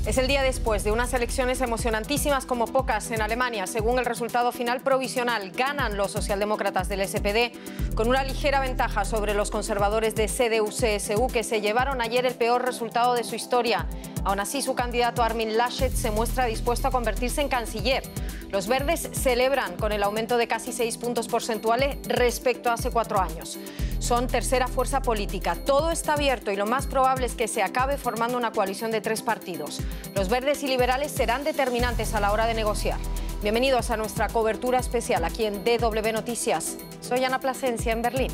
Es el día después de unas elecciones emocionantísimas como pocas en Alemania. Según el resultado final provisional, ganan los socialdemócratas del SPD con una ligera ventaja sobre los conservadores de CDU-CSU, que se llevaron ayer el peor resultado de su historia. Aún así, su candidato Armin Laschet se muestra dispuesto a convertirse en canciller. Los verdes celebran con el aumento de casi 6 puntos porcentuales respecto a hace 4 años. Son tercera fuerza política. Todo está abierto y lo más probable es que se acabe formando una coalición de 3 partidos. Los verdes y liberales serán determinantes a la hora de negociar. Bienvenidos a nuestra cobertura especial aquí en DW Noticias. Soy Ana Plasencia en Berlín.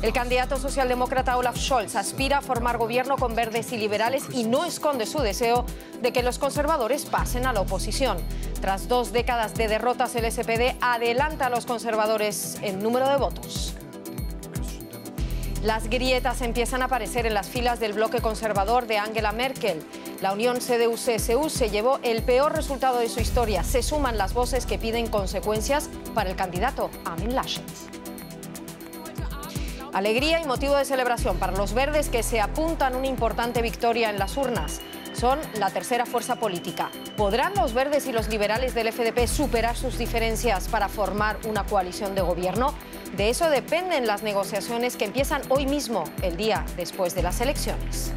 El candidato socialdemócrata Olaf Scholz aspira a formar gobierno con verdes y liberales y no esconde su deseo de que los conservadores pasen a la oposición. Tras 2 décadas de derrotas, el SPD adelanta a los conservadores en número de votos. Las grietas empiezan a aparecer en las filas del bloque conservador de Angela Merkel. La unión CDU-CSU se llevó el peor resultado de su historia. Se suman las voces que piden consecuencias para el candidato Armin Laschet. Alegría y motivo de celebración para los verdes, que se apuntan una importante victoria en las urnas. Son la tercera fuerza política. ¿Podrán los verdes y los liberales del FDP superar sus diferencias para formar una coalición de gobierno? De eso dependen las negociaciones que empiezan hoy mismo, el día después de las elecciones.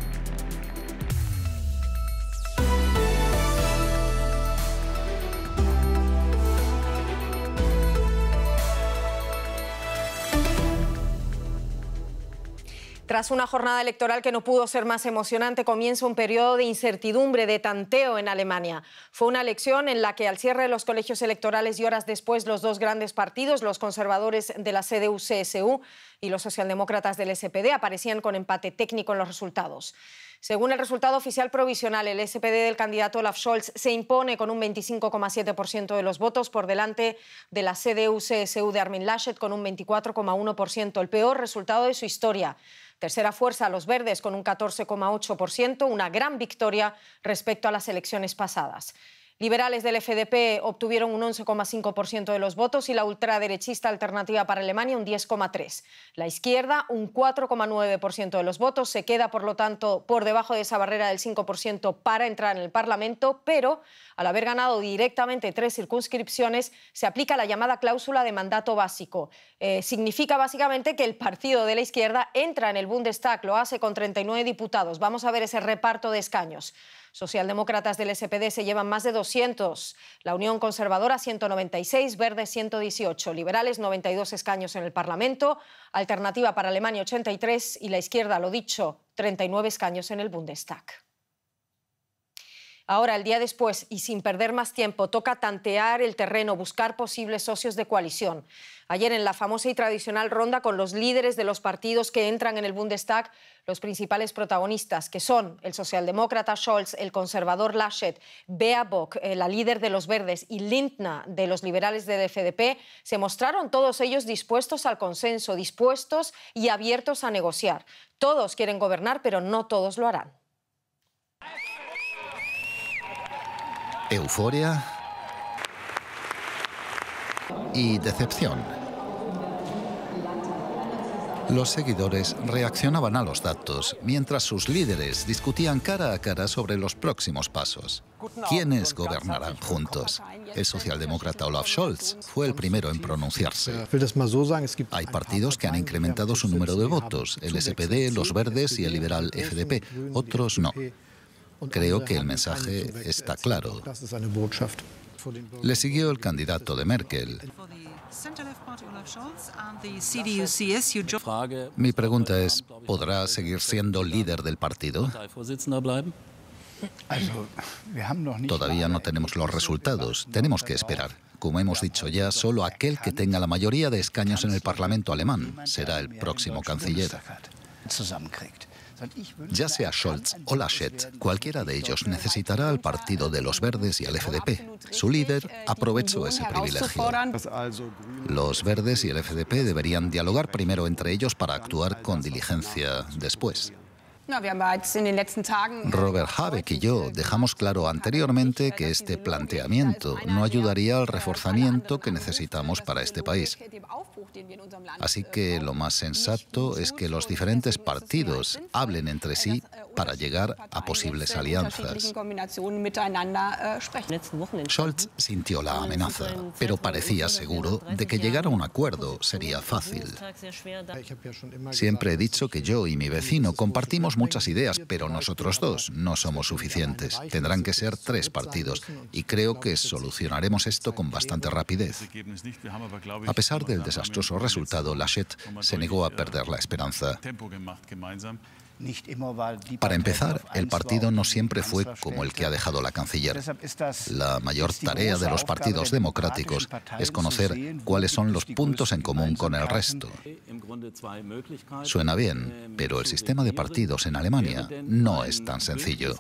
Tras una jornada electoral que no pudo ser más emocionante, comienza un periodo de incertidumbre, de tanteo en Alemania. Fue una elección en la que, al cierre de los colegios electorales y horas después, los 2 grandes partidos, los conservadores de la CDU-CSU y los socialdemócratas del SPD, aparecían con empate técnico en los resultados. Según el resultado oficial provisional, el SPD del candidato Olaf Scholz se impone con un 25,7% de los votos por delante de la CDU-CSU de Armin Laschet con un 24,1%, el peor resultado de su historia. Tercera fuerza, los verdes, con un 14,8%, una gran victoria respecto a las elecciones pasadas. Liberales del FDP obtuvieron un 11,5% de los votos y la ultraderechista Alternativa para Alemania un 10,3%. La izquierda, un 4,9% de los votos, se queda, por lo tanto, por debajo de esa barrera del 5% para entrar en el Parlamento, pero al haber ganado directamente 3 circunscripciones, se aplica la llamada cláusula de mandato básico. Significa básicamente que el partido de la izquierda entra en el Bundestag, lo hace con 39 diputados. Vamos a ver ese reparto de escaños. Socialdemócratas del SPD se llevan más de 200, la Unión Conservadora 196, Verdes 118, Liberales 92 escaños en el Parlamento, Alternativa para Alemania 83 y la izquierda, lo dicho, 39 escaños en el Bundestag. Ahora, el día después, y sin perder más tiempo, toca tantear el terreno, buscar posibles socios de coalición. Ayer, en la famosa y tradicional ronda con los líderes de los partidos que entran en el Bundestag, los principales protagonistas, que son el socialdemócrata Scholz, el conservador Laschet, Baerbock, la líder de los verdes, y Lindner, de los liberales del FDP, se mostraron todos ellos dispuestos al consenso, dispuestos y abiertos a negociar. Todos quieren gobernar, pero no todos lo harán. Euforia y decepción. Los seguidores reaccionaban a los datos mientras sus líderes discutían cara a cara sobre los próximos pasos. ¿Quiénes gobernarán juntos? El socialdemócrata Olaf Scholz fue el primero en pronunciarse. Hay partidos que han incrementado su número de votos, el SPD, los verdes y el liberal FDP. Otros no. Creo que el mensaje está claro. Le siguió el candidato de Merkel. Mi pregunta es, ¿podrá seguir siendo líder del partido? Todavía no tenemos los resultados. Tenemos que esperar. Como hemos dicho ya, solo aquel que tenga la mayoría de escaños en el Parlamento alemán será el próximo canciller. Ya sea Scholz o Laschet, cualquiera de ellos necesitará al partido de los verdes y al FDP. Su líder aprovechó ese privilegio. Los verdes y el FDP deberían dialogar primero entre ellos para actuar con diligencia después. Robert Habeck y yo dejamos claro anteriormente que este planteamiento no ayudaría al reforzamiento que necesitamos para este país. Así que lo más sensato es que los diferentes partidos hablen entre sí para llegar a posibles alianzas. Scholz sintió la amenaza, pero parecía seguro de que llegar a un acuerdo sería fácil. Siempre he dicho que yo y mi vecino compartimos muchas ideas, pero nosotros dos no somos suficientes. Tendrán que ser 3 partidos y creo que solucionaremos esto con bastante rapidez. A pesar del desastroso resultado, Laschet se negó a perder la esperanza. Para empezar, el partido no siempre fue como el que ha dejado la canciller. La mayor tarea de los partidos democráticos es conocer cuáles son los puntos en común con el resto. Suena bien, pero el sistema de partidos en Alemania no es tan sencillo.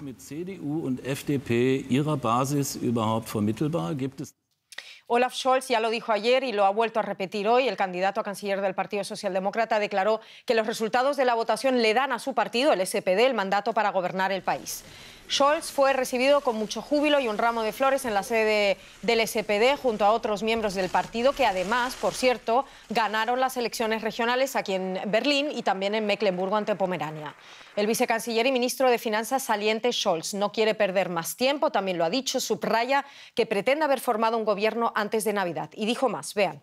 Olaf Scholz ya lo dijo ayer y lo ha vuelto a repetir hoy. El candidato a canciller del Partido Socialdemócrata declaró que los resultados de la votación le dan a su partido, el SPD, el mandato para gobernar el país. Scholz fue recibido con mucho júbilo y un ramo de flores en la sede del SPD junto a otros miembros del partido que además, por cierto, ganaron las elecciones regionales aquí en Berlín y también en Mecklemburgo ante Pomerania. El vicecanciller y ministro de Finanzas saliente Scholz no quiere perder más tiempo, también lo ha dicho, subraya que pretende haber formado un gobierno antes de Navidad. Y dijo más, vean.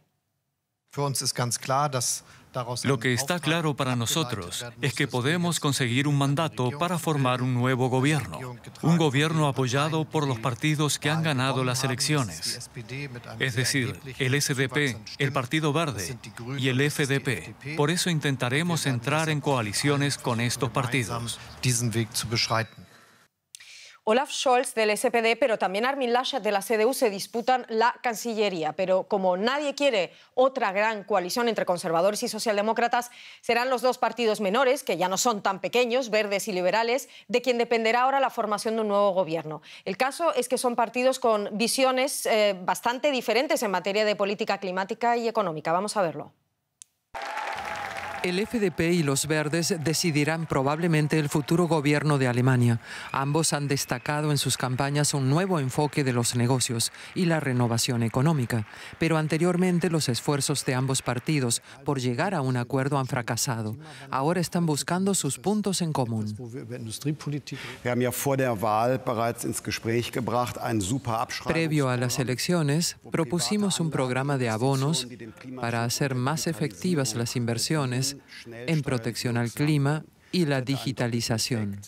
Lo que está claro para nosotros es que podemos conseguir un mandato para formar un nuevo gobierno. Un gobierno apoyado por los partidos que han ganado las elecciones. Es decir, el SDP, el Partido Verde y el FDP. Por eso intentaremos entrar en coaliciones con estos partidos. Olaf Scholz del SPD, pero también Armin Laschet de la CDU se disputan la Cancillería. Pero como nadie quiere otra gran coalición entre conservadores y socialdemócratas, serán los 2 partidos menores, que ya no son tan pequeños, verdes y liberales, de quien dependerá ahora la formación de un nuevo gobierno. El caso es que son partidos con visiones bastante diferentes en materia de política climática y económica. Vamos a verlo. El FDP y los Verdes decidirán probablemente el futuro gobierno de Alemania. Ambos han destacado en sus campañas un nuevo enfoque de los negocios y la renovación económica. Pero anteriormente los esfuerzos de ambos partidos por llegar a un acuerdo han fracasado. Ahora están buscando sus puntos en común. Previo a las elecciones, propusimos un programa de abonos para hacer más efectivas las inversiones en protección al clima y la digitalización.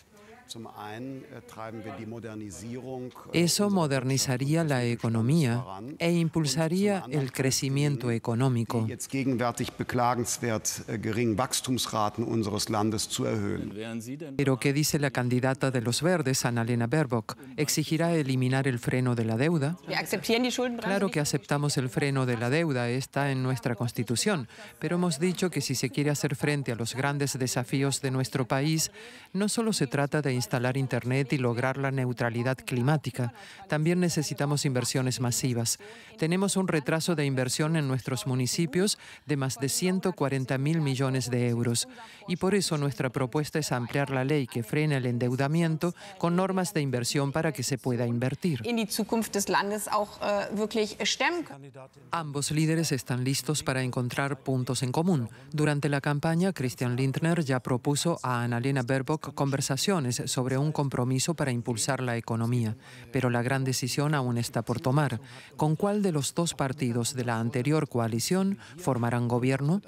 Eso modernizaría la economía e impulsaría el crecimiento económico. Pero ¿qué dice la candidata de los Verdes, Annalena Baerbock? ¿Exigirá eliminar el freno de la deuda? Claro que aceptamos el freno de la deuda, está en nuestra Constitución, pero hemos dicho que si se quiere hacer frente a los grandes desafíos de nuestro país, no solo se trata de instalar Internet y lograr la neutralidad climática. También necesitamos inversiones masivas. Tenemos un retraso de inversión en nuestros municipios de más de 140.000 millones de euros. Y por eso nuestra propuesta es ampliar la ley que frena el endeudamiento con normas de inversión para que se pueda invertir. Ambos líderes están listos para encontrar puntos en común. Durante la campaña, Christian Lindner ya propuso a Annalena Baerbock conversaciones sobre un compromiso para impulsar la economía, pero la gran decisión aún está por tomar. ¿Con cuál de los 2 partidos de la anterior coalición formarán gobierno?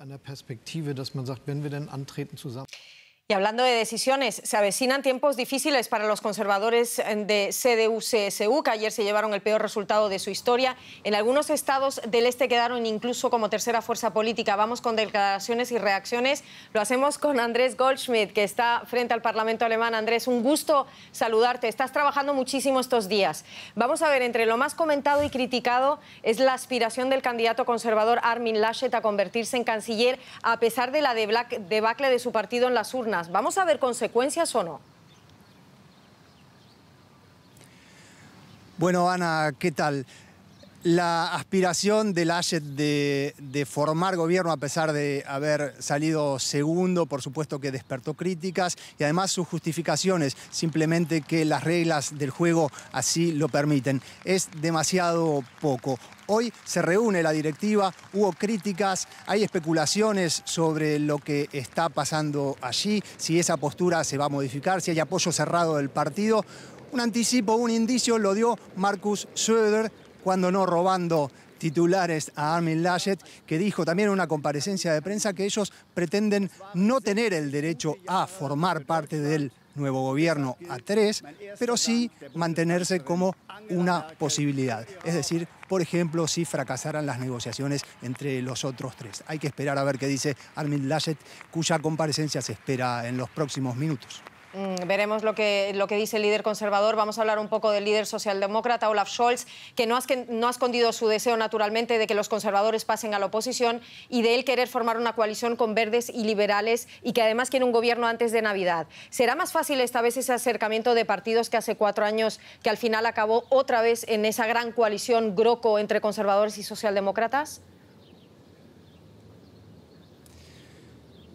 Y hablando de decisiones, se avecinan tiempos difíciles para los conservadores de CDU-CSU, que ayer se llevaron el peor resultado de su historia. En algunos estados del este quedaron incluso como tercera fuerza política. Vamos con declaraciones y reacciones. Lo hacemos con Andrés Goldschmidt, que está frente al Parlamento alemán. Andrés, un gusto saludarte. Estás trabajando muchísimo estos días. Vamos a ver, entre lo más comentado y criticado es la aspiración del candidato conservador Armin Laschet a convertirse en canciller a pesar de la debacle de su partido en las urnas. ¿Vamos a ver consecuencias o no? Bueno, Ana, ¿qué tal? La aspiración de Laschet de formar gobierno, a pesar de haber salido segundo, por supuesto que despertó críticas, y además sus justificaciones, simplemente que las reglas del juego así lo permiten. Es demasiado poco. Hoy se reúne la directiva, hubo críticas, hay especulaciones sobre lo que está pasando allí, si esa postura se va a modificar, si hay apoyo cerrado del partido. Un anticipo, un indicio lo dio Markus Söder, cuando no robando titulares a Armin Laschet, que dijo también en una comparecencia de prensa que ellos pretenden no tener el derecho a formar parte del nuevo gobierno a tres, pero sí mantenerse como una posibilidad. Es decir, por ejemplo, si fracasaran las negociaciones entre los otros tres. Hay que esperar a ver qué dice Armin Laschet, cuya comparecencia se espera en los próximos minutos. Veremos lo que dice el líder conservador. Vamos a hablar un poco del líder socialdemócrata, Olaf Scholz, que no ha escondido su deseo, naturalmente, de que los conservadores pasen a la oposición y de él querer formar una coalición con verdes y liberales y que además quiere un gobierno antes de Navidad. ¿Será más fácil esta vez ese acercamiento de partidos que hace 4 años, que al final acabó otra vez en esa gran coalición GroKo entre conservadores y socialdemócratas?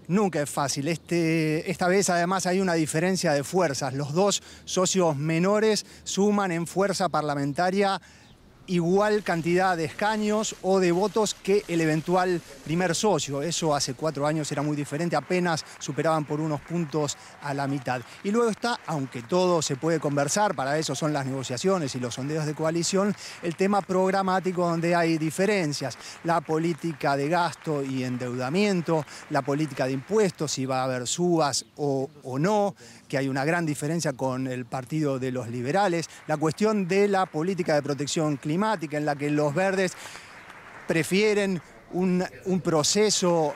Nunca es fácil. Esta vez además hay una diferencia de fuerzas. Los dos socios menores suman en fuerza parlamentaria igual cantidad de escaños o de votos que el eventual primer socio. Eso hace 4 años era muy diferente, apenas superaban por unos puntos a la mitad. Y luego está, aunque todo se puede conversar, para eso son las negociaciones y los sondeos de coalición, el tema programático donde hay diferencias. La política de gasto y endeudamiento, la política de impuestos, si va a haber subas o no, que hay una gran diferencia con el Partido de los Liberales, la cuestión de la política de protección climática, en la que los verdes prefieren un proceso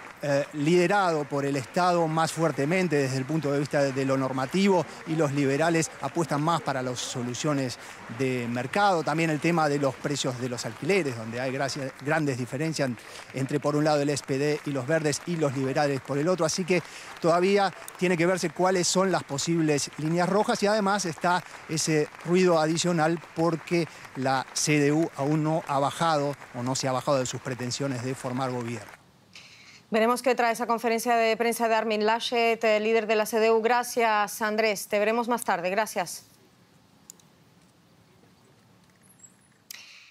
liderado por el Estado más fuertemente desde el punto de vista de lo normativo, y los liberales apuestan más para las soluciones de mercado. También el tema de los precios de los alquileres, donde hay grandes diferencias entre, por un lado, el SPD y los verdes y los liberales por el otro. Así que todavía tiene que verse cuáles son las posibles líneas rojas, y además está ese ruido adicional porque la CDU aún no ha bajado o no se ha bajado de sus pretensiones de formar gobierno. Veremos qué trae esa conferencia de prensa de Armin Laschet, líder de la CDU. Gracias, Andrés. Te veremos más tarde. Gracias.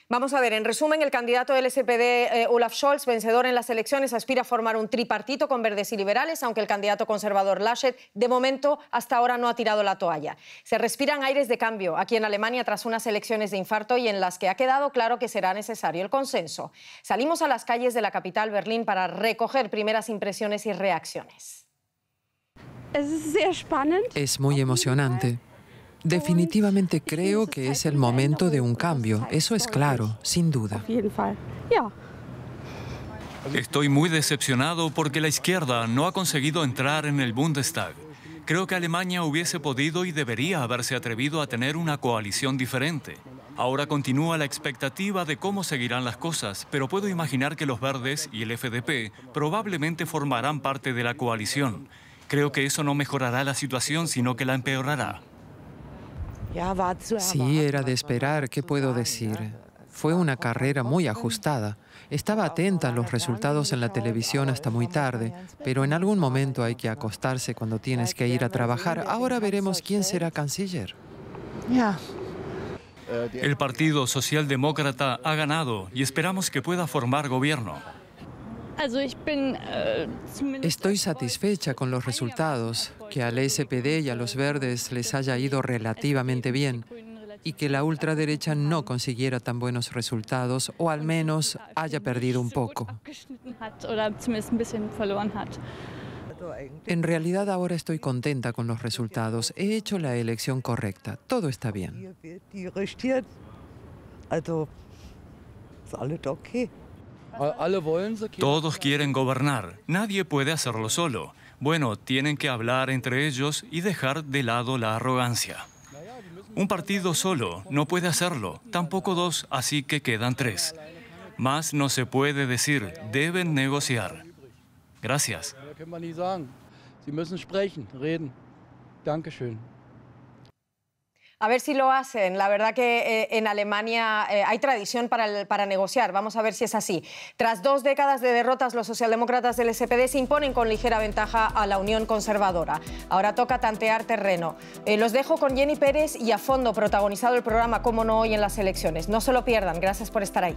Vamos a ver, en resumen, el candidato del SPD, Olaf Scholz, vencedor en las elecciones, aspira a formar un tripartito con verdes y liberales, aunque el candidato conservador Laschet, de momento, hasta ahora no ha tirado la toalla. Se respiran aires de cambio aquí en Alemania tras unas elecciones de infarto y en las que ha quedado claro que será necesario el consenso. Salimos a las calles de la capital, Berlín, para recoger primeras impresiones y reacciones. Es muy emocionante. Definitivamente creo que es el momento de un cambio, eso es claro, sin duda. Estoy muy decepcionado porque la izquierda no ha conseguido entrar en el Bundestag. Creo que Alemania hubiese podido y debería haberse atrevido a tener una coalición diferente. Ahora continúa la expectativa de cómo seguirán las cosas, pero puedo imaginar que los verdes y el FDP probablemente formarán parte de la coalición. Creo que eso no mejorará la situación, sino que la empeorará. Sí, era de esperar, ¿qué puedo decir? Fue una carrera muy ajustada. Estaba atenta a los resultados en la televisión hasta muy tarde, pero en algún momento hay que acostarse cuando tienes que ir a trabajar. Ahora veremos quién será canciller. El Partido Socialdemócrata ha ganado y esperamos que pueda formar gobierno. Estoy satisfecha con los resultados, que al SPD y a los verdes les haya ido relativamente bien y que la ultraderecha no consiguiera tan buenos resultados o al menos haya perdido un poco. En realidad ahora estoy contenta con los resultados. He hecho la elección correcta. Todo está bien. Todos quieren gobernar. Nadie puede hacerlo solo. Bueno, tienen que hablar entre ellos y dejar de lado la arrogancia. Un partido solo no puede hacerlo, tampoco 2, así que quedan 3. Más no se puede decir, deben negociar. Gracias. A ver si lo hacen. La verdad que en Alemania hay tradición para negociar. Vamos a ver si es así. Tras 2 décadas de derrotas, los socialdemócratas del SPD se imponen con ligera ventaja a la Unión Conservadora. Ahora toca tantear terreno. Los dejo con Jenny Pérez y a fondo protagonizado el programa Cómo no hoy en las elecciones. No se lo pierdan. Gracias por estar ahí.